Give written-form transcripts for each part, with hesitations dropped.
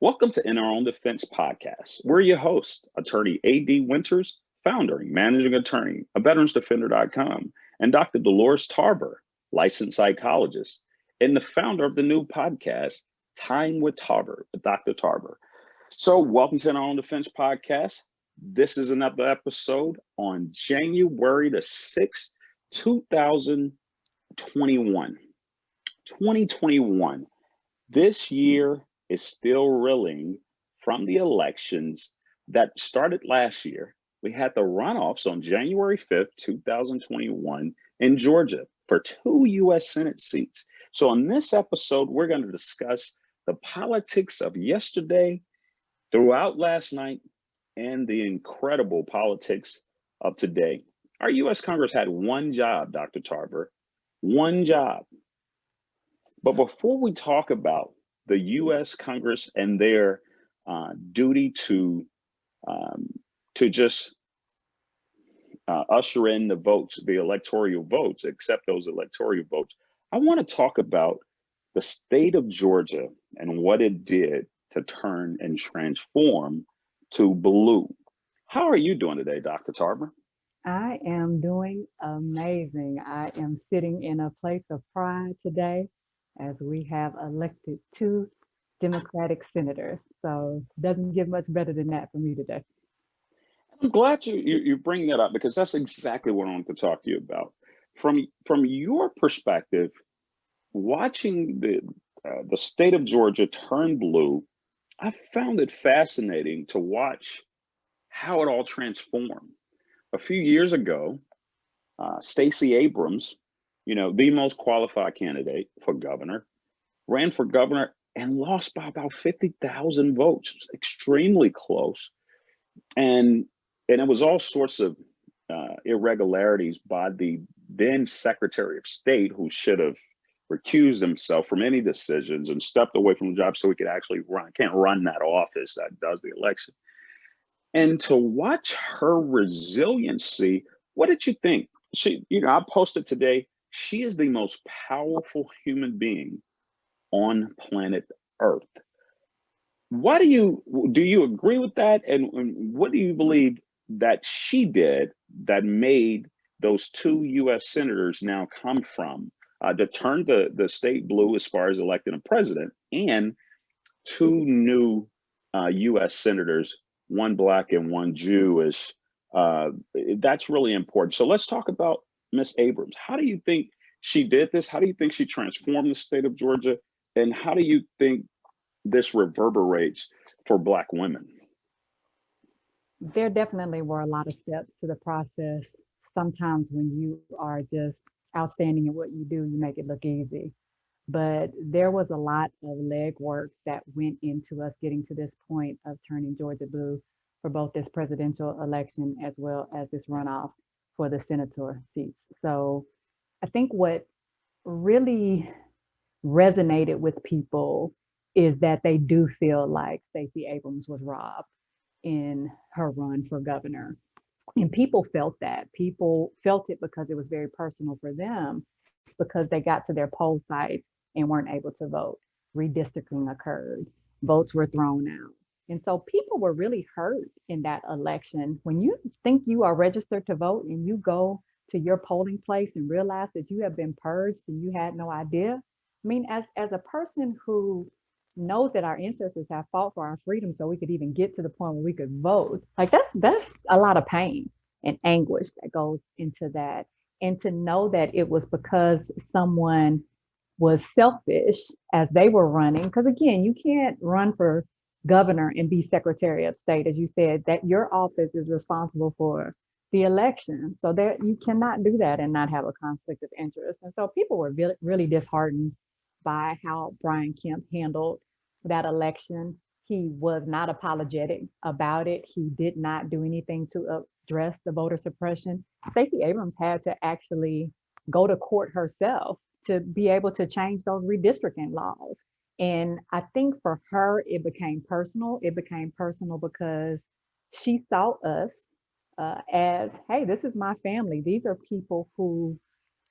Welcome to In Our Own Defense podcast. We're your hosts, attorney A.D. Winters, founder and managing attorney of veteransdefender.com, and Dr. Dolores Tarver, licensed psychologist, and the founder of the new podcast, Time with Tarver, with Dr. Tarver. So, welcome to In Our Own Defense podcast. This is another episode on January the 6th, 2021. 2021. This year is still reeling from the elections that started last year. We had the runoffs on January 5th, 2021 in Georgia for 2 U.S. Senate seats. So on this episode, we're going to discuss the politics of yesterday, throughout last night, and the incredible politics of today. Our U.S. Congress had one job, Dr. Tarver, one job. But before we talk about the U.S. Congress and their duty to just usher in the votes, the electoral votes, accept those electoral votes, I want to talk about the state of Georgia and what it did to turn and transform to blue. How are you doing today, Dr. Tarver? I am doing amazing. I am sitting in a place of pride today as we have elected two Democratic senators. So it doesn't get much better than that for me today. I'm glad you bring that up because that's exactly what I want to talk to you about. From your perspective, watching the state of Georgia turn blue, I found it fascinating to watch how it all transformed. A few years ago, Stacey Abrams, the most qualified candidate for governor, ran for governor and lost by about 50,000 votes. It was extremely close. And it was all sorts of irregularities by the then Secretary of State, who should have recused himself from any decisions and stepped away from the job so he could actually run. Can't run that office that does the election. And to watch her resiliency, what did you think? I posted today, she is the most powerful human being on planet Earth. Why do you agree with that? And what do you believe that she did that made those two U.S. senators now come from to turn the state blue as far as electing a president, and two new U.S. senators, one black and one Jewish? That's really important. So let's talk about Miss Abrams. How do you think she did this? How do you think she transformed the state of Georgia? And how do you think this reverberates for Black women? There definitely were a lot of steps to the process. Sometimes when you are just outstanding in what you do, you make it look easy. But there was a lot of legwork that went into us getting to this point of turning Georgia blue for both this presidential election as well as this runoff for the senator seats. So I think what really resonated with people is that they do feel like Stacey Abrams was robbed in her run for governor. And people felt that. People felt it because it was very personal for them because they got to their poll sites and weren't able to vote. Redistricting occurred, votes were thrown out. And so people were really hurt in that election. When you think you are registered to vote and you go to your polling place and realize that you have been purged and you had no idea. I mean, as a person who knows that our ancestors have fought for our freedom so we could even get to the point where we could vote, like that's a lot of pain and anguish that goes into that. And to know that it was because someone was selfish as they were running, because again, you can't run for governor and be secretary of state, as you said, that your office is responsible for the election. So there, you cannot do that and not have a conflict of interest. And so people were really, really disheartened by how Brian Kemp handled that election. He was not apologetic about it. He did not do anything to address the voter suppression. Stacey Abrams had to actually go to court herself to be able to change those redistricting laws. And I think for her, it became personal. It became personal because she saw us as, hey, this is my family. These are people who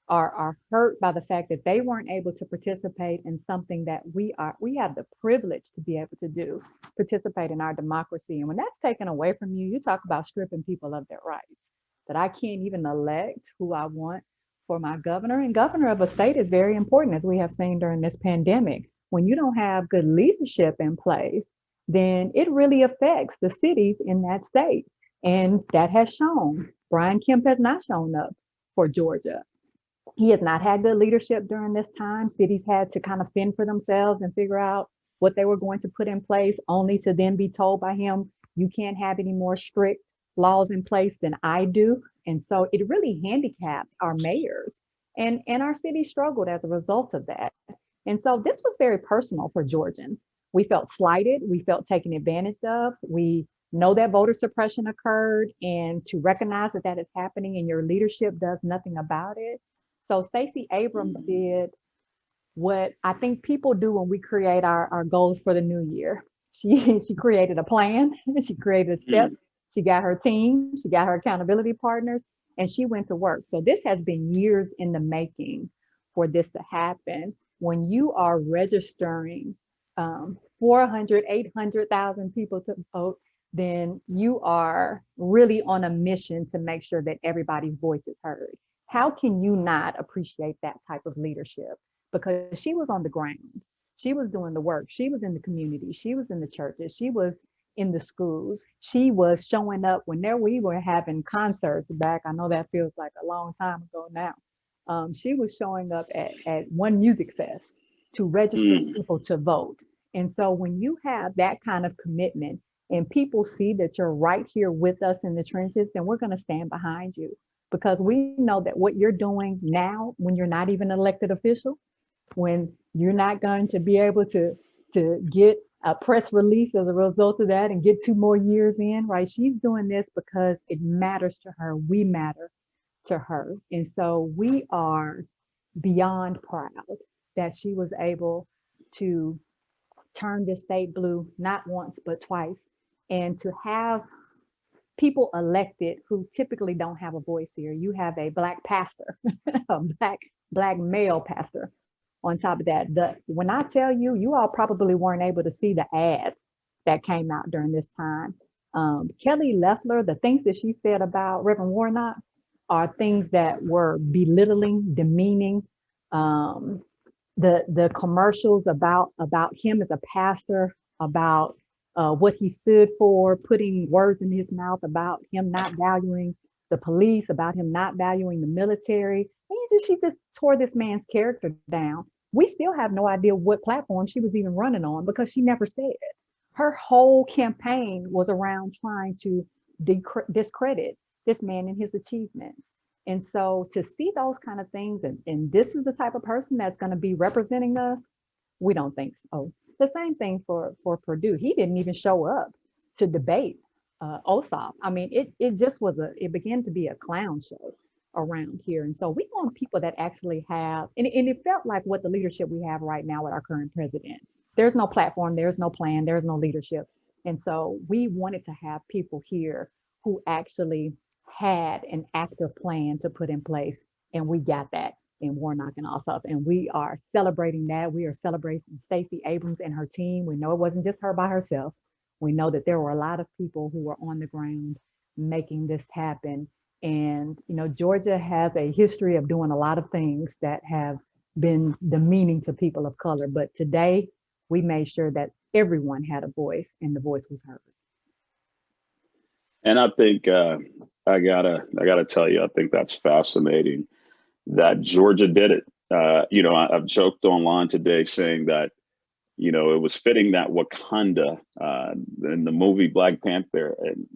are hurt by the fact that they weren't able to participate in something that we have the privilege to be able to do, participate in our democracy. And when that's taken away from you, you talk about stripping people of their rights. That I can't even elect who I want for my governor. And governor of a state is very important, as we have seen during this pandemic. When you don't have good leadership in place, then it really affects the cities in that state. And that has shown. Brian Kemp has not shown up for Georgia. He has not had good leadership during this time. Cities had to kind of fend for themselves and figure out what they were going to put in place, only to then be told by him, you can't have any more strict laws in place than I do. And so it really handicapped our mayors, and our city struggled as a result of that. And so this was very personal for Georgians. We felt slighted, we felt taken advantage of. We know that voter suppression occurred, and to recognize that that is happening and your leadership does nothing about it. So Stacey Abrams did what I think people do when we create our goals for the new year. She created a plan, she created steps, she got her team, she got her accountability partners, and she went to work. So this has been years in the making for this to happen. When you are registering 400, 800,000 people to vote, then you are really on a mission to make sure that everybody's voice is heard. How can you not appreciate that type of leadership? Because she was on the ground. She was doing the work. She was in the community. She was in the churches. She was in the schools. She was showing up when we were having concerts back. I know that feels like a long time ago now. She was showing up at one music fest to register people to vote. And so when you have that kind of commitment and people see that you're right here with us in the trenches, then we're going to stand behind you, because we know that what you're doing now, when you're not even elected official, when you're not going to be able to get a press release as a result of that and get 2 more years in, right? She's doing this because it matters to her. We matter to her. And so we are beyond proud that she was able to turn this state blue, not once, but twice, and to have people elected who typically don't have a voice here. You have a Black pastor, a black male pastor. On top of that, when I tell you, you all probably weren't able to see the ads that came out during this time. Kelly Loeffler, the things that she said about Reverend Warnock are things that were belittling, demeaning. The commercials about him as a pastor, about what he stood for, putting words in his mouth about him not valuing the police, about him not valuing the military. And she just tore this man's character down. We still have no idea what platform she was even running on, because she never said it. Her whole campaign was around trying to discredit this man and his achievements. And so to see those kind of things, and this is the type of person that's going to be representing us, we don't think so. The same thing for Purdue. He didn't even show up to debate Ossoff. I mean, it just was it began to be a clown show around here. And so we want people that actually have, and it felt like what the leadership we have right now with our current president. There's no platform, there's no plan, there's no leadership. And so we wanted to have people here who actually had an active plan to put in place. And we got that in Warnock and Ossoff. And we are celebrating that. We are celebrating Stacey Abrams and her team. We know it wasn't just her by herself. We know that there were a lot of people who were on the ground making this happen. And, Georgia has a history of doing a lot of things that have been demeaning to people of color. But today, we made sure that everyone had a voice and the voice was heard. And I think I gotta tell you, I think that's fascinating that Georgia did it. I've joked online today saying that, it was fitting that Wakanda in the movie Black Panther and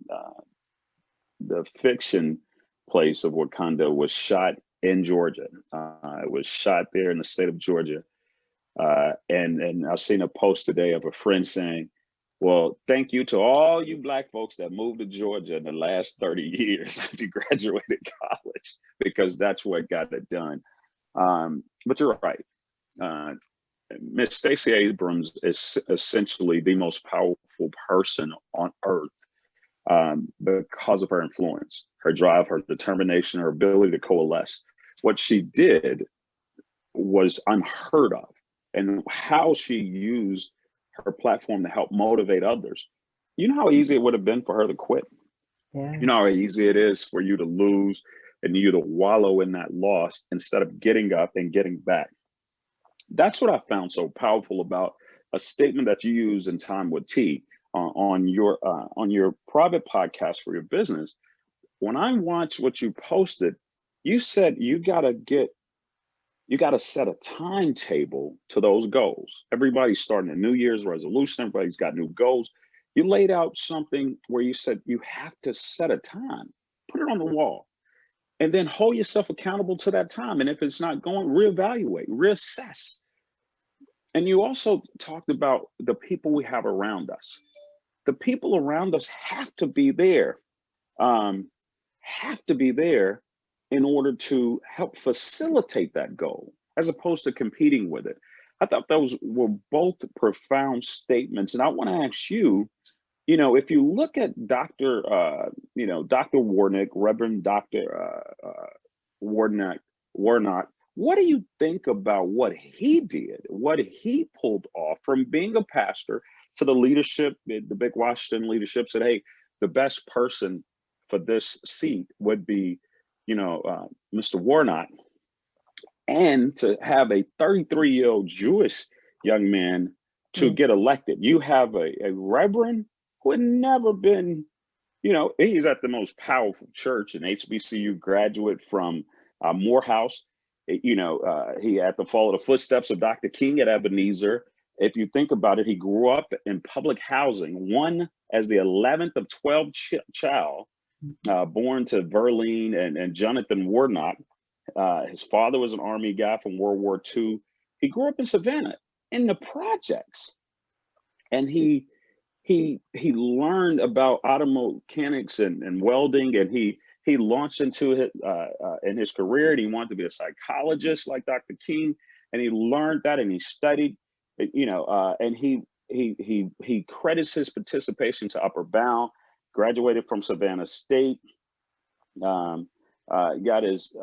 the fiction place of Wakanda was shot in Georgia. It was shot there in the state of Georgia. And I've seen a post today of a friend saying, well, thank you to all you Black folks that moved to Georgia in the last 30 years after you graduated college, because that's what got it done. But you're right. Miss Stacey Abrams is essentially the most powerful person on earth because of her influence, her drive, her determination, her ability to coalesce. what she did was unheard of, and how she used her platform to help motivate others. You know how easy it would have been for her to quit? Yeah. You know how easy it is for you to lose and you to wallow in that loss instead of getting up and getting back. That's what I found so powerful about a statement that you use in Time with T on your private podcast for your business. When I watched what you posted, you said you got to set a timetable to those goals. Everybody's starting a New Year's resolution. Everybody's got new goals. You laid out something where you said you have to set a time, put it on the wall, and then hold yourself accountable to that time. And if it's not going, reevaluate, reassess. And you also talked about the people we have around us. The people around us um, have to be there in order to help facilitate that goal, as opposed to competing with it. I thought those were both profound statements. And I want to ask you, if you look at Dr. Warnock, Reverend Dr. Warnock, what do you think about what he did, what he pulled off from being a pastor to the leadership, the big Washington leadership said, hey, the best person for this seat would be, Mr. Warnock, and to have a 33-year-old Jewish young man to get elected. You have a reverend who had never been, he's at the most powerful church, an HBCU graduate from Morehouse. He had to follow the footsteps of Dr. King at Ebenezer. If you think about it, he grew up in public housing, one as the 11th of 12 child, born to Verlene and Jonathan Warnock. His father was an Army guy from World War II. He grew up in Savannah in the projects, and he learned about auto mechanics and welding, and he launched into it in his career, and he wanted to be a psychologist like Dr. King, and he learned that, and he studied, and he credits his participation to Upper Bound, graduated from Savannah State, got his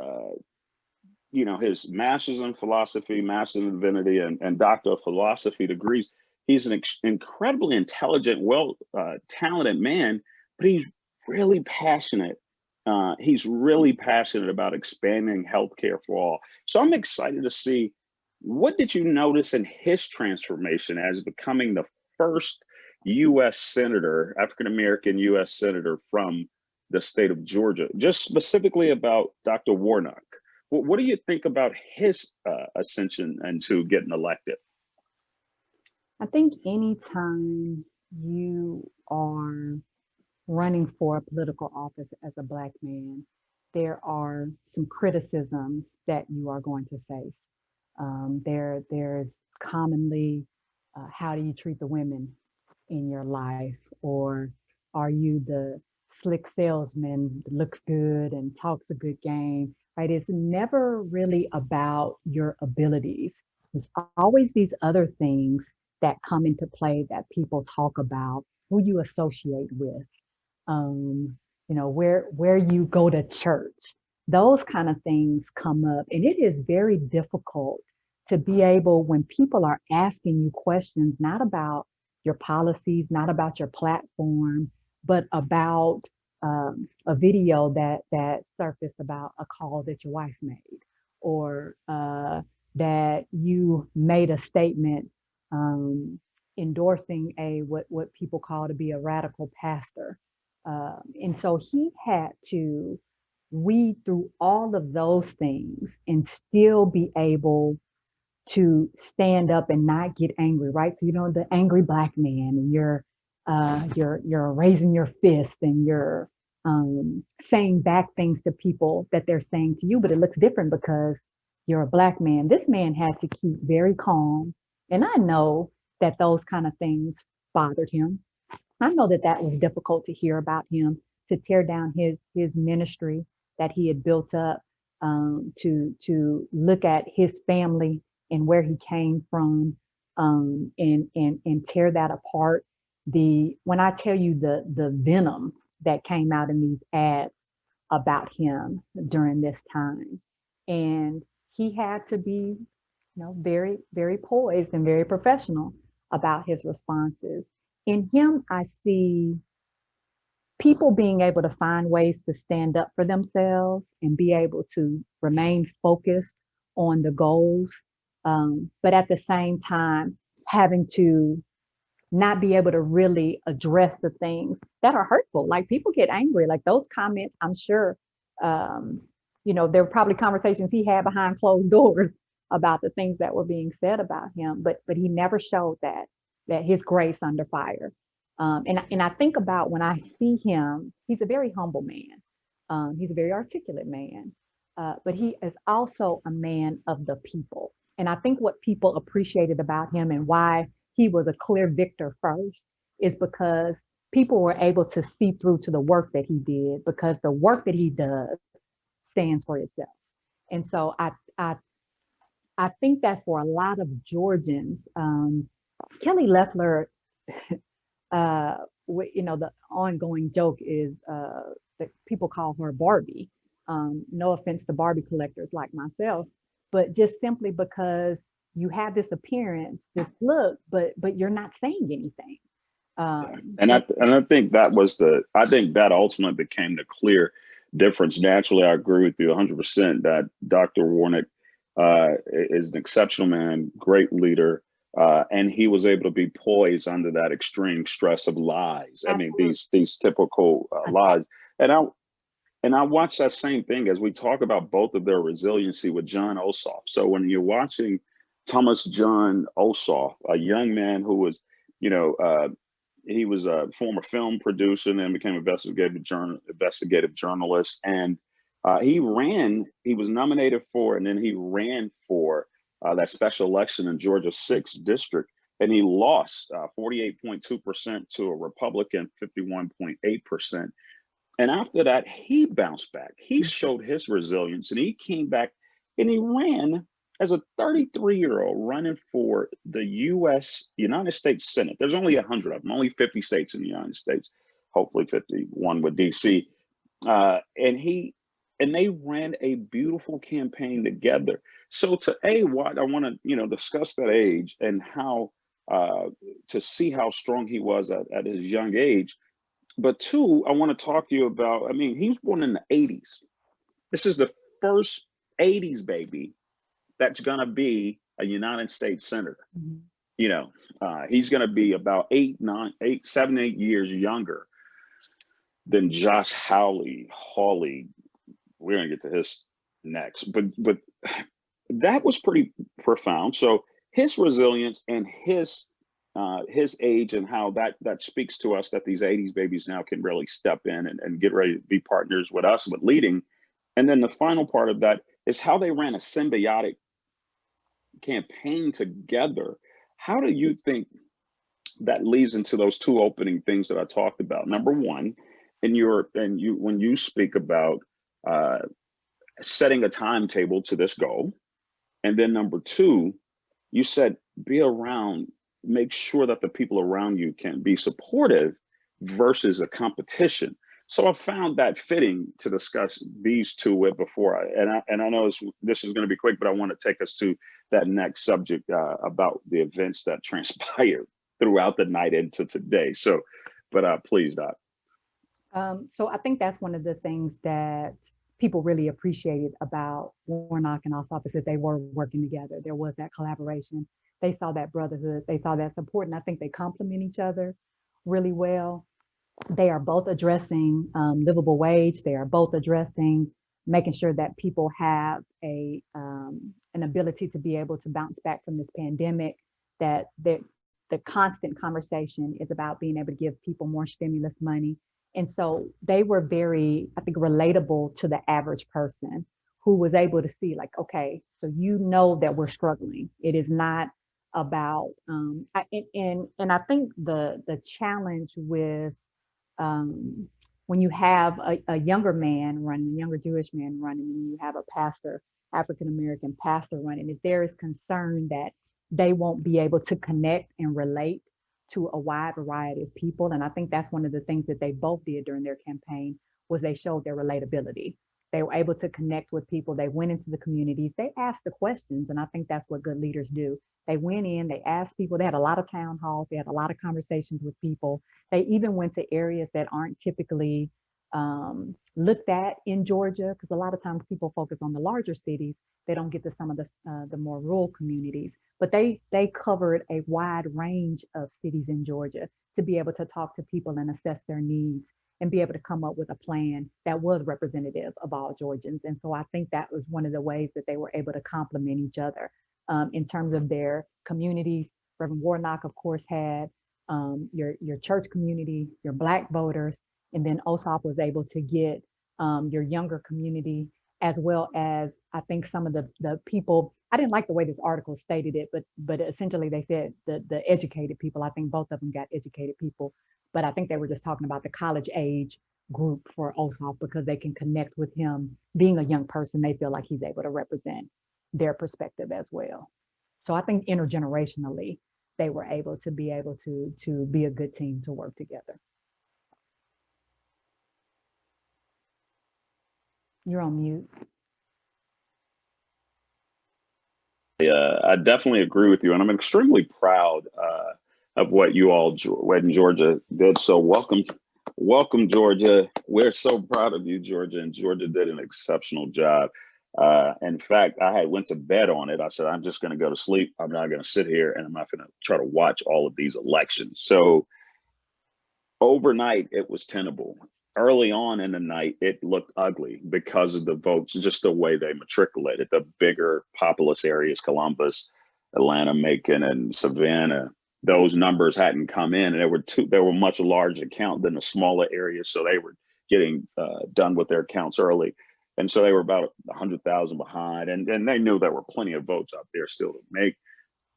master's in philosophy, master's in divinity, and doctor of philosophy degrees. He's an incredibly intelligent, talented man, but he's really passionate. He's really passionate about expanding healthcare for all. So I'm excited to see, what did you notice in his transformation as becoming the first U.S. Senator, African-American U.S. Senator from the state of Georgia, just specifically about Dr. Warnock? What do you think about his ascension into getting elected? I think anytime you are running for a political office as a Black man, there are some criticisms that you are going to face. There's commonly, how do you treat the women in your life? Or are you the slick salesman that looks good and talks a good game, right? It's never really about your abilities. There's always these other things that come into play that people talk about, who you associate with, where you go to church. Those kind of things come up. And it is very difficult to be able, when people are asking you questions, not about your policies, not about your platform, but about a video that surfaced about a call that your wife made, or that you made a statement endorsing what people call to be a radical pastor. And so he had to weed through all of those things and still be able to stand up and not get angry, right? So, the angry Black man, and you're raising your fist, and you're saying back things to people that they're saying to you, but it looks different because you're a Black man. This man had to keep very calm. And I know that those kind of things bothered him. I know that that was difficult to hear about him, to tear down his ministry that he had built up, to look at his family and where he came from, and tear that apart. When I tell you the venom that came out in these ads about him during this time, And he had to be, very, very poised and very professional about his responses. In him, I see people being able to find ways to stand up for themselves and be able to remain focused on the goals, but at the same time, having to not be able to really address the things that are hurtful. Like people get angry, like those comments, I'm sure, um, there were probably conversations he had behind closed doors about the things that were being said about him, but he never showed that his grace under fire. And I think about when I see him, he's a very humble man. He's a very articulate man, but he is also a man of the people. And I think what people appreciated about him and why he was a clear victor first is because people were able to see through to the work that he did, because the work that he does stands for itself. And so I think that for a lot of Georgians, Kelly Loeffler, uh, the ongoing joke is that people call her Barbie. No offense to Barbie collectors like myself, but just simply because you have this appearance, this look, but you're not saying anything. And I think I think that ultimately became the clear difference. Naturally, I agree with you 100% that Dr. Warnock is an exceptional man, great leader, and he was able to be poised under that extreme stress of lies. I mean, these typical lies. And I watched that same thing as we talk about both of their resiliency with John Ossoff. So when you're watching Thomas John Ossoff, a young man who was, you know, he was a former film producer and then became investigative journalist. And he was nominated for, and then he ran for that special election in Georgia 6th district. And he lost 48.2% to a Republican, 51.8%. And after that, he bounced back. He showed his resilience and he came back and he ran as a 33-year-old running for the United States Senate. There's only 100 of them, only 50 states in the United States, hopefully 51 with DC. And they ran a beautiful campaign together. So what I want to, discuss that age and how to see how strong he was at his young age. But two, I want to talk to you about, I mean, he was born in the 80s. This is the first 80s baby that's going to be a United States Senator. Mm-hmm. He's going to be about 7, 8 years younger than Josh Hawley. We're going to get to his next. But that was pretty profound. So his resilience and his age and how that speaks to us that these 80s babies now can really step in and get ready to be partners with us with leading. And then the final part of that is how they ran a symbiotic campaign together. How do you think that leads into those two opening things that I talked about? Number one, when you speak about setting a timetable to this goal, and then number two, you said make sure that the people around you can be supportive versus a competition. So I found that fitting to discuss these two with before. I know this is going to be quick, but I want to take us to that next subject about the events that transpired throughout the night into today. So, but please, Doc. So I think that's one of the things that people really appreciated about Warnock and Ossoff is that they were working together. There was that collaboration. They saw that brotherhood. They saw that support. And I think they complement each other really well. They are both addressing livable wage. They are both addressing making sure that people have an ability to be able to bounce back from this pandemic, that the constant conversation is about being able to give people more stimulus money. And so they were very, I think, relatable to the average person who was able to see like, okay, so that we're struggling. It is not about, and I think the challenge with when you have a younger man running, a younger Jewish man running, and you have a pastor, African-American pastor running, is there is concern that they won't be able to connect and relate to a wide variety of people. And I think that's one of the things that they both did during their campaign was they showed their relatability. They were able to connect with people. They went into the communities. They asked the questions. And I think that's what good leaders do. They went in, they asked people, they had a lot of town halls, they had a lot of conversations with people. They even went to areas that aren't typically looked at in Georgia, because a lot of times people focus on the larger cities. They don't get to some of the more rural communities. But they covered a wide range of cities in Georgia to be able to talk to people and assess their needs and be able to come up with a plan that was representative of all Georgians. And so I think that was one of the ways that they were able to complement each other in terms of their communities. Reverend Warnock, of course, had your church community, your Black voters, and then Ossoff was able to get your younger community, as well as I think some of the people. I didn't like the way this article stated it, but essentially they said the educated people. I think both of them got educated people, but I think they were just talking about the college age group for Ossoff because they can connect with him. Being a young person, they feel like he's able to represent their perspective as well. So I think intergenerationally, they were able to be a good team to work together. You're on mute. I definitely agree with you, and I'm extremely proud of what you all in Georgia did. So welcome, Georgia. We're so proud of you, Georgia, and Georgia did an exceptional job. In fact, I went to bed on it. I said, I'm just going to go to sleep. I'm not going to sit here, and I'm not going to try to watch all of these elections. So overnight, it was tenable. Early on in the night, it looked ugly because of the votes, just the way they matriculated. The bigger populous areas, Columbus, Atlanta, Macon, and Savannah, those numbers hadn't come in, and they were much larger count than the smaller areas. So they were getting done with their counts early. And so they were about 100,000 behind, and they knew there were plenty of votes out there still to make.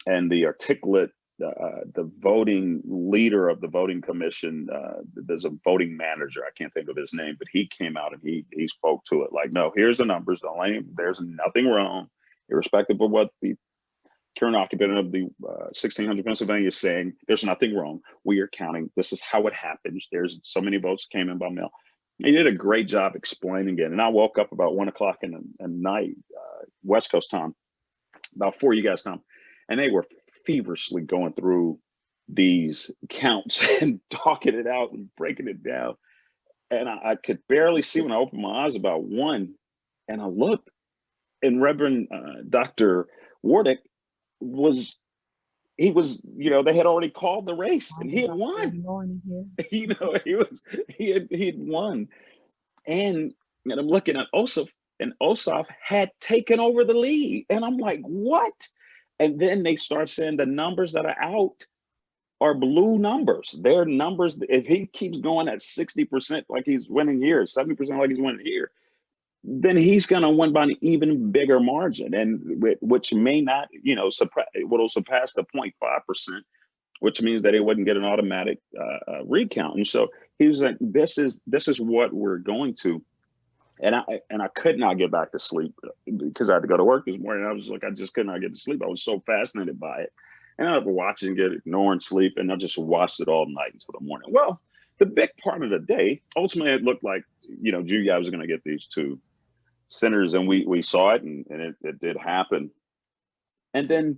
And the articulate, the voting leader of the voting commission, there's a voting manager, I can't think of his name, but he came out and he spoke to it like, no, here's the numbers. There's nothing wrong, irrespective of what the current occupant of the 1600 Pennsylvania is saying. There's nothing wrong. We are counting. This is how it happens. There's so many votes came in by mail. He did a great job explaining it. And I woke up about 1 o'clock in the night, West Coast time, about 4 you guys time, and they were feverishly going through these counts and talking it out and breaking it down. And I could barely see when I opened my eyes about one, and I looked, and Reverend Dr. Warnock they had already called the race and he had won. He had won. And I'm looking at Ossoff, and Ossoff had taken over the lead. And I'm like, what? And then they start saying the numbers that are out are blue numbers. Their numbers, if he keeps going at 60% like he's winning here, 70% like he's winning here, then he's going to win by an even bigger margin, and which may not, will surpass the 0.5%, which means that it wouldn't get an automatic recount. And so he was like, this is what we're going to. And I could not get back to sleep because I had to go to work this morning. I was like, I just could not get to sleep. I was so fascinated by it. And I was watching it, ignoring sleep, and I just watched it all night until the morning. Well, the big part of the day, ultimately, it looked like, you guys were going to get these two senators, and we saw it, and it did happen. And then